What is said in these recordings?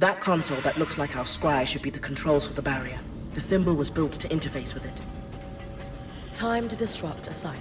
That console that looks like our scry should be the controls for the barrier. The thimble was built to interface with it. Time to disrupt Asylum.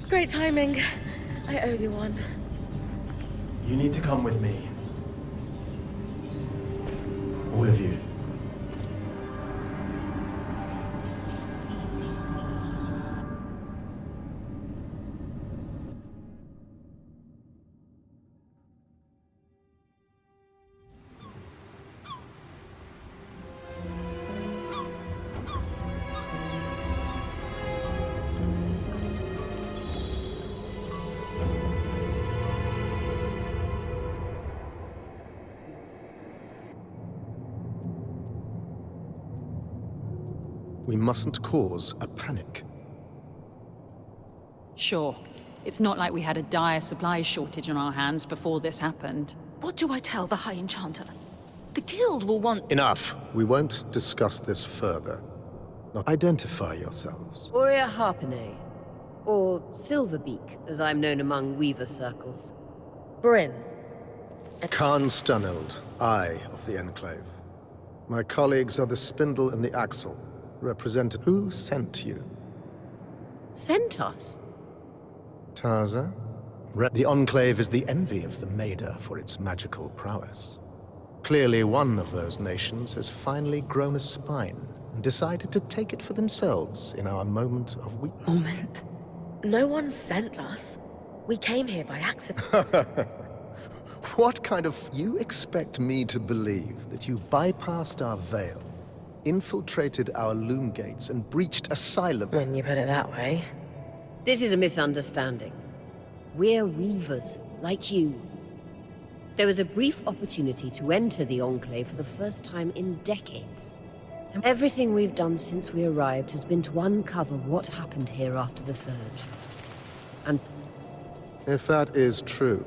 Great timing. I owe you one. You need to come with me. All of you. We mustn't cause a panic. Sure. It's not like we had a dire supplies shortage on our hands before this happened. What do I tell the High Enchanter? The Guild will want— Enough! We won't discuss this further. Now identify yourselves. Aurea Harpene, or Silverbeak, as I'm known among Weaver circles. Bryn. Khan Stuneld, Eye of the Enclave. My colleagues are the Spindle and the Axle. Represented. Who sent you? Sent us? Taza? The Enclave is the envy of the Maida for its magical prowess. Clearly one of those nations has finally grown a spine and decided to take it for themselves in our moment of weakness. Moment? No one sent us. We came here by accident. What kind of... You expect me to believe that you bypassed our veil, infiltrated our loom gates, and breached Asylum? When you put it that way. This is a misunderstanding. We're Weavers, like you. There was a brief opportunity to enter the Enclave for the first time in decades. And everything we've done since we arrived has been to uncover what happened here after the Surge. And... If that is true,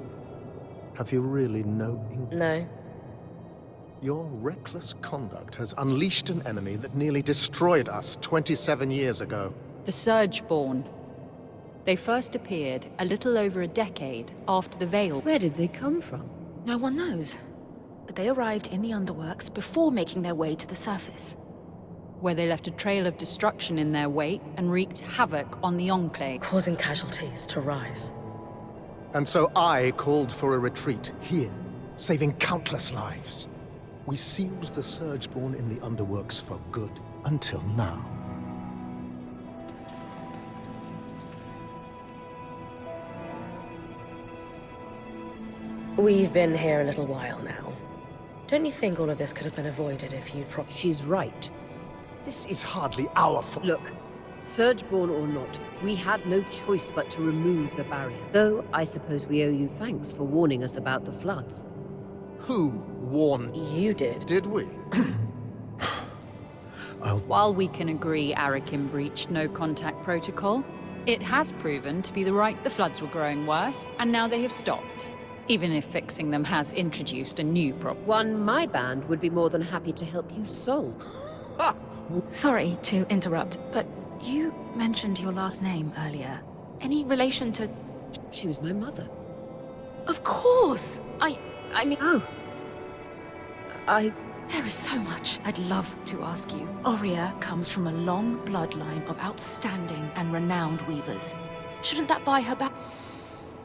have you really no inkling? No. Your reckless conduct has unleashed an enemy that nearly destroyed us 27 years ago. The Surgeborn. They first appeared a little over a decade after the Veil. Where did they come from? No one knows. But they arrived in the underworks before making their way to the surface. Where they left a trail of destruction in their wake and wreaked havoc on the Enclave. Causing casualties to rise. And so I called for a retreat here, saving countless lives. We sealed the Surgeborn in the underworks for good, until now. We've been here a little while now. Don't you think all of this could have been avoided if you'd She's right. This is hardly our fault. Look, Surgeborn or not, we had no choice but to remove the barrier. Though, I suppose we owe you thanks for warning us about the floods. Who warned? You did. Did we? While we can agree Arakin breached no-contact protocol, it has proven to be the floods were growing worse, and now they have stopped. Even if fixing them has introduced a new problem. One my band would be more than happy to help you solve. Sorry to interrupt, but you mentioned your last name earlier. Any relation to... She was my mother. Of course! I mean... Oh. There is so much I'd love to ask you. Oria comes from a long bloodline of outstanding and renowned weavers. Shouldn't that buy her back?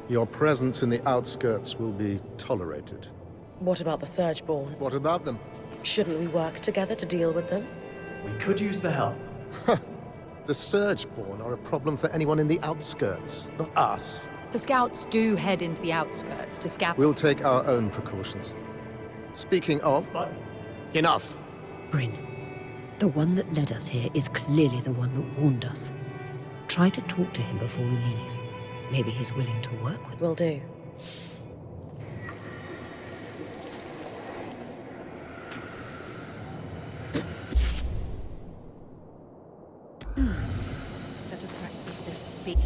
Your presence in the outskirts will be tolerated. What about the Surgeborn? What about them? Shouldn't we work together to deal with them? We could use the help. The Surgeborn are a problem for anyone in the outskirts, not us. The scouts do head into the outskirts to scout. We'll take our own precautions. Speaking of... But Enough! Bryn, the one that led us here is clearly the one that warned us. Try to talk to him before we leave. Maybe he's willing to work with us. Will do. Better practice this speech.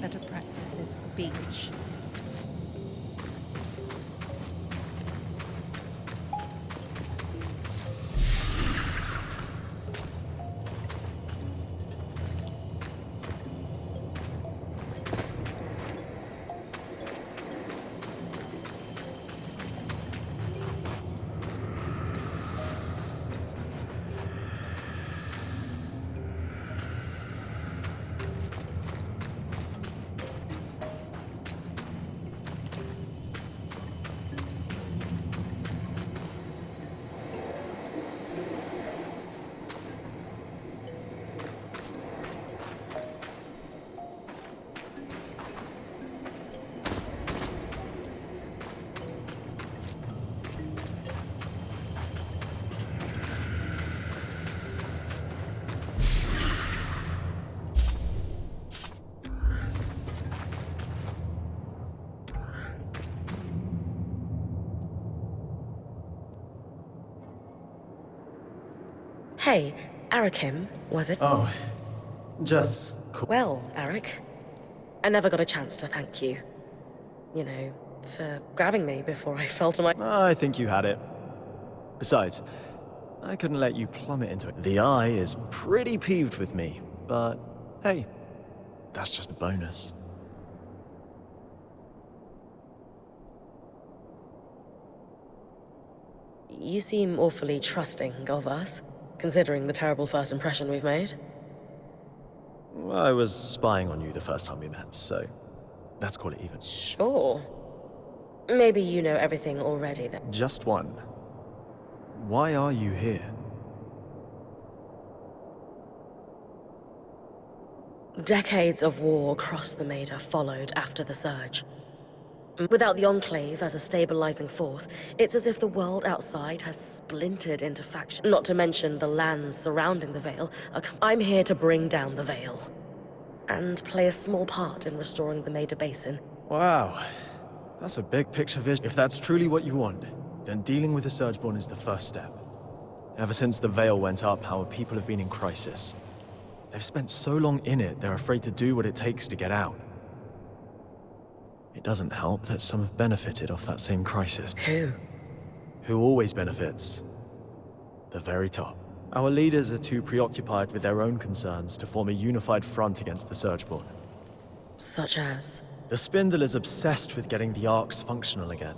Better practice this speech. Hey, Arakim, was it? Oh, just cool. Well, Arik, I never got a chance to thank you. You know, for grabbing me before I fell to my... I think you had it. Besides, I couldn't let you plummet into it. The eye is pretty peeved with me, but hey, that's just a bonus. You seem awfully trusting of us, considering the terrible first impression we've made. Well, I was spying on you the first time we met, so let's call it even. Sure. Maybe you know everything already then. Just one. Why are you here? Decades of war across the Maida followed after the Surge. Without the Enclave as a stabilizing force, it's as if the world outside has splintered into factions. Not to mention the lands surrounding the Veil. I'm here to bring down the Veil. And play a small part in restoring the Maida Basin. Wow. That's a big picture vision. If that's truly what you want, then dealing with the Surgeborn is the first step. Ever since the Veil went up, our people have been in crisis. They've spent so long in it, they're afraid to do what it takes to get out. It doesn't help that some have benefited off that same crisis. Who? Who always benefits? The very top. Our leaders are too preoccupied with their own concerns to form a unified front against the Surgeborn. Such as? The Spindle is obsessed with getting the Arcs functional again.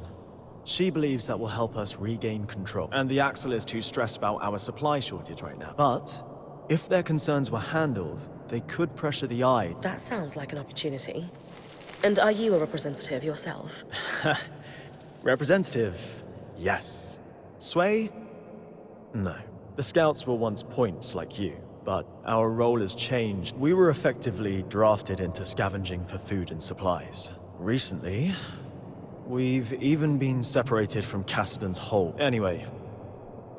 She believes that will help us regain control. And the Axle is too stressed about our supply shortage right now. But if their concerns were handled, they could pressure the Eye. That sounds like an opportunity. And are you a representative yourself? Representative? Yes. Sway? No. The Scouts were once points like you, but our role has changed. We were effectively drafted into scavenging for food and supplies. Recently, we've even been separated from Cassidan's Hold. Anyway,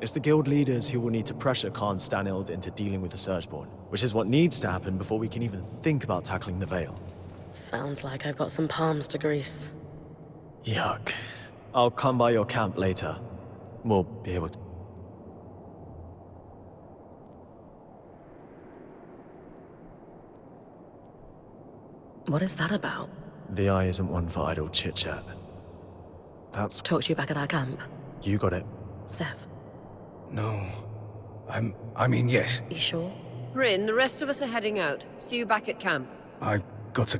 it's the guild leaders who will need to pressure Khan Stanild into dealing with the Surgeborn, which is what needs to happen before we can even think about tackling the Veil. Sounds like I've got some palms to grease. Yuck. I'll come by your camp later. We'll be able to... What is that about? The Eye isn't one for idle chit-chat. That's... Talk to you back at our camp. You got it. Sev. No. I mean, yes. You sure? Bryn, the rest of us are heading out. See you back at camp. I got to...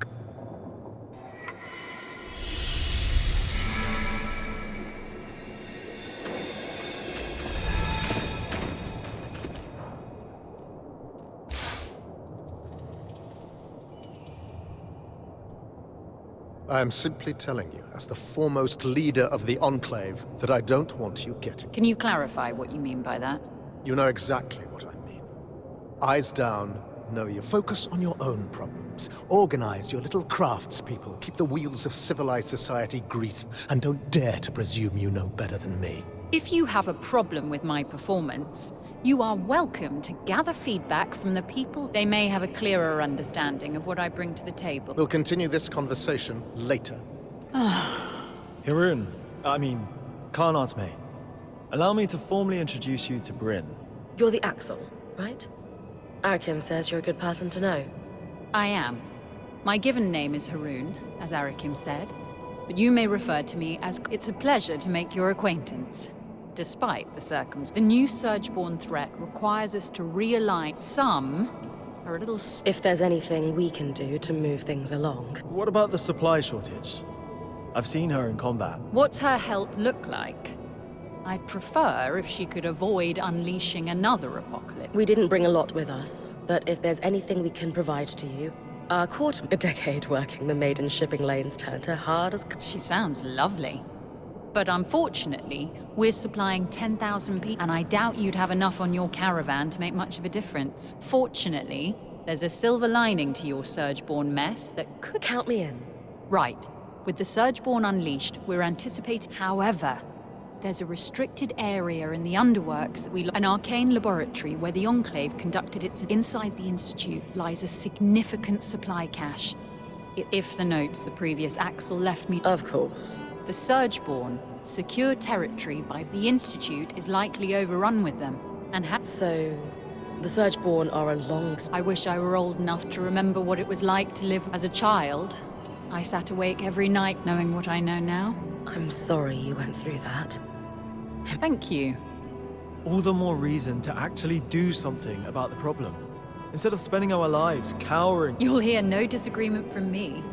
I am simply telling you, as the foremost leader of the Enclave, that I don't want you getting... Can you clarify what you mean by that? You know exactly what I mean. Eyes down, know you. Focus on your own problems. Organize your little craftspeople. Keep the wheels of civilized society greased. And don't dare to presume you know better than me. If you have a problem with my performance, you are welcome to gather feedback from the people. They may have a clearer understanding of what I bring to the table. We'll continue this conversation later. Hirun, Khan Atme. Allow me to formally introduce you to Bryn. You're the Axle, right? Arakim says you're a good person to know. I am. My given name is Haroon, as Arakim said, but you may refer to me as... It's a pleasure to make your acquaintance. Despite the circumstances, the new Surgeborn threat requires us to realign. Some are a little... If there's anything we can do to move things along. What about the supply shortage? I've seen her in combat. What's her help look like? I'd prefer if she could avoid unleashing another apocalypse. We didn't bring a lot with us, but if there's anything we can provide to you, our quarter a decade working the maiden shipping lanes turned her hard as... She sounds lovely. But unfortunately, we're supplying 10,000 people, and I doubt you'd have enough on your caravan to make much of a difference. Fortunately, there's a silver lining to your Surgeborn mess that could... Count me in. Right. With the Surgeborn unleashed, we're anticipating... However, there's a restricted area in the underworks that an arcane laboratory where the Enclave conducted its... Inside the Institute lies a significant supply cache. If the notes the previous Axle left me... Of course. The Surgeborn, secure territory by the Institute, is likely overrun with them, and So, The Surgeborn are a long... I wish I were old enough to remember what it was like to live as a child. I sat awake every night knowing what I know now. I'm sorry you went through that. Thank you. All the more reason to actually do something about the problem. Instead of spending our lives cowering... You'll hear no disagreement from me.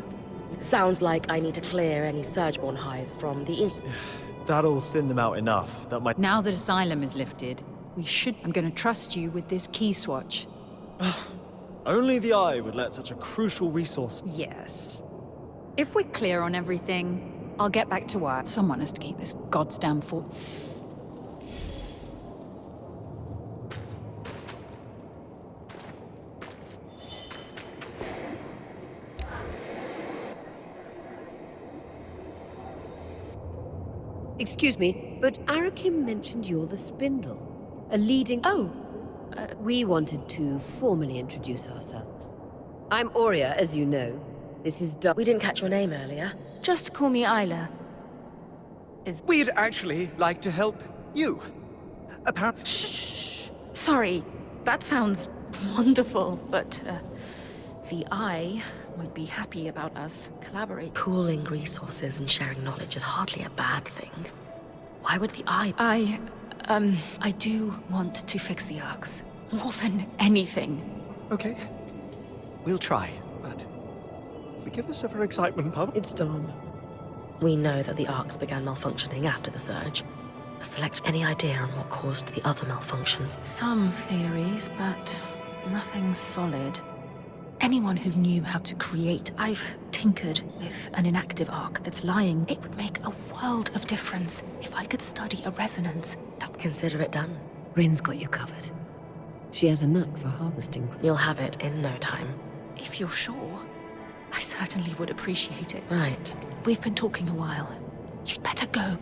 Sounds like I need to clear any Surgeborn hives from the... That'll thin them out enough that my... Now that Asylum is lifted, we should... I'm gonna trust you with this key swatch. Only the Eye would let such a crucial resource... Yes. If we're clear on everything, I'll get back to work. Someone has to keep this goddamn fort. Excuse me, but Arakim mentioned you're the Spindle, a leading... Oh, We wanted to formally introduce ourselves. I'm Aurea, as you know. This is We didn't catch your name earlier. just call me Isla. We'd actually like to help you. Apparently... Shh. Sorry, that sounds wonderful, but the Eye would be happy about us collaborating. Pooling resources and sharing knowledge is hardly a bad thing. Why would the Eye... I do want to fix the Arcs. More than anything. Okay. We'll try, but... forgive us of our excitement, Pub. It's done. We know that the Arcs began malfunctioning after the surge. Select any idea on what caused the other malfunctions. Some theories, but nothing solid. Anyone who knew how to create... I've tinkered with an inactive arc that's lying. It would make a world of difference if I could study a resonance. Consider it done. Rin's got you covered. She has a knack for harvesting. You'll have it in no time. If you're sure, I certainly would appreciate it. Right. We've been talking a while. You'd better go.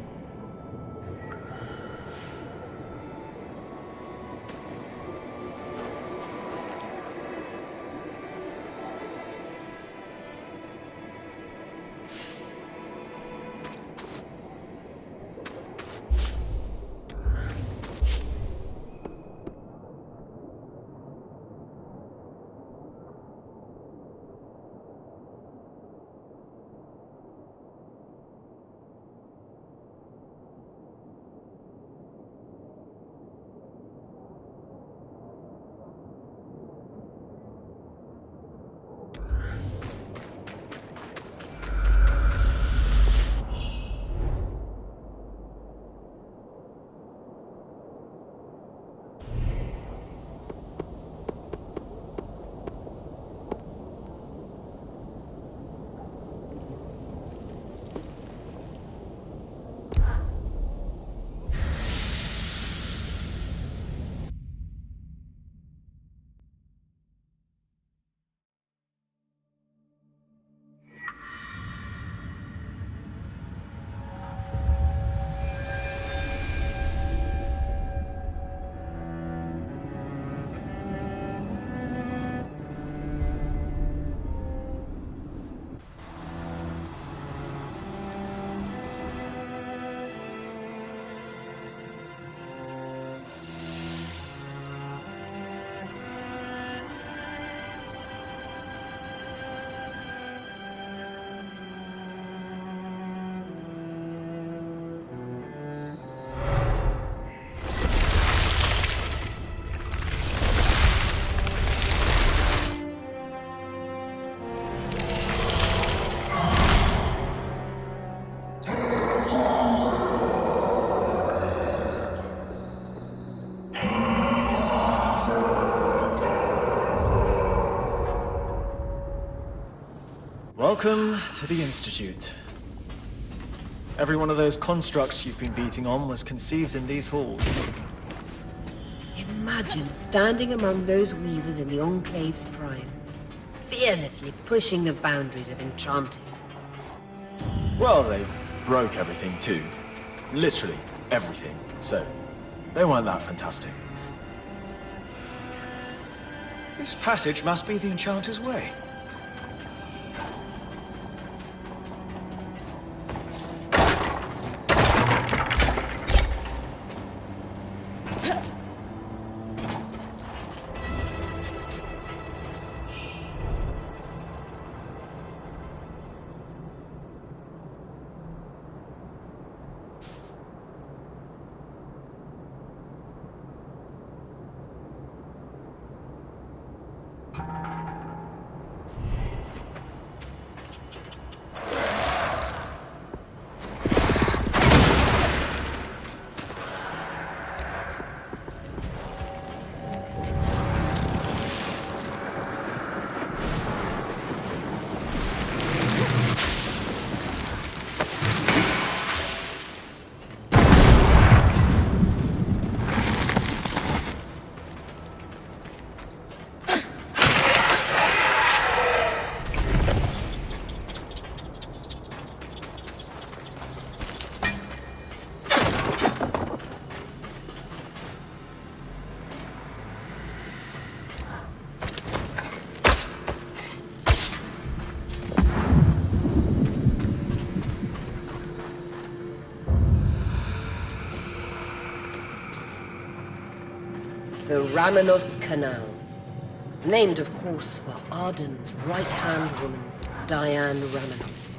Welcome to the Institute. Every one of those constructs you've been beating on was conceived in these halls. Imagine standing among those weavers in the Enclave's prime, fearlessly pushing the boundaries of enchanting. Well, they broke everything too. Literally everything. So, they weren't that fantastic. This passage must be the Enchanter's Way. The Ramenos Canal. Named, of course, for Arden's right-hand woman, Diane Ramenos.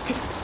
It